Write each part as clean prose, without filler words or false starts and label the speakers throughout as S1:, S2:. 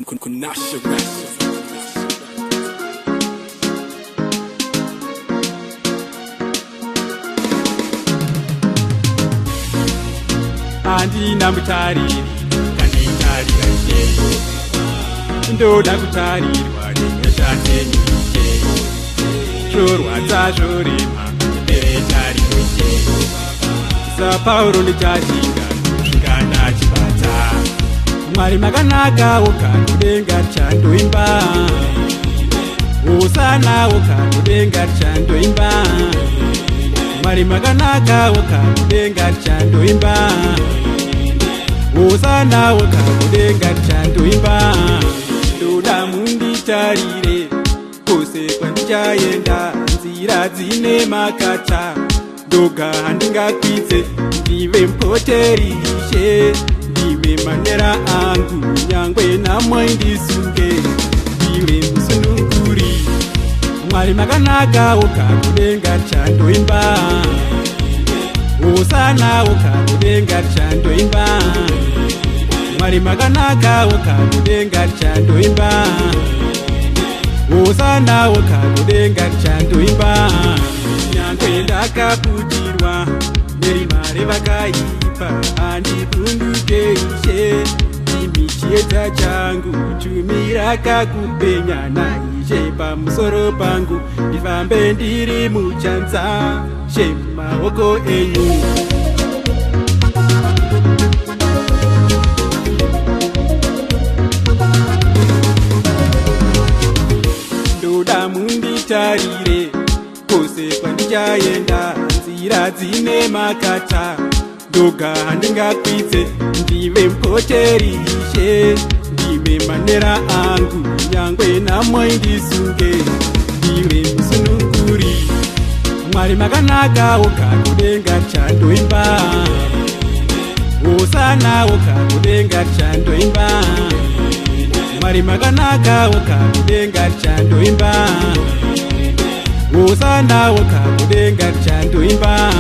S1: Kunasha Records.
S2: Andina mutariri kanditarira njyewe ndoda kutarirwa ningashate nyike shorwadza shorema mbere tariro njyewe sa Paulo ndichashinga kusvika ndachibata Mwari makanaka wokamudenga chandoimba usana wokamudenga chandoimba Mwari makanaka wokamudenga chandoimba usana wokamudenga chandoimba ndoda munditarire kose kwandichaenda nzira dzine makata ndoga handingakwidze ndive mpoterishe ndive manera angu nyangwe namwe ndisunge ndive musununguri Mwari makanaka wokamudenga chandoimba usana wokamudenga chandoimba Mwari makanaka wokamudenga chandoimba usana wokamudenga chandoimba nyangwe ndakaputirwa nerimare vakaipa handipundukeishe imichiedza changu chumi rakakupenya naishe pamusoro pangu ndifambe ndiri muchanza shemaoko enyu ndoda munditarire kose kwandichaenda nzira dzine makata ndoga handingakwidze ndive mpoterishe ndive manera angu nyangwe namwe ndisunge ndive musununguri Mwari makanaka wokamudenga chandoimba usana wokamudenga chandoimba Mwari makanaka wokamudenga chandoimba usana wokamudenga chandoimba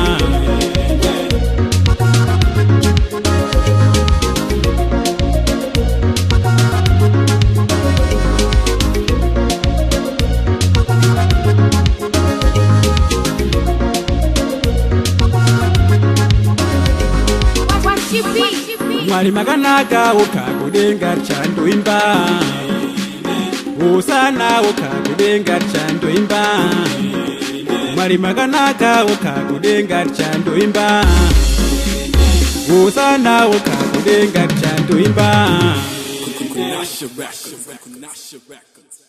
S2: Mwari makanaka wokamudenga chandoimba usana wokamudenga chandoimba Mwari makanaka wokamudenga chandoimba usana wokamudenga chandoimba
S1: Kunasha Records.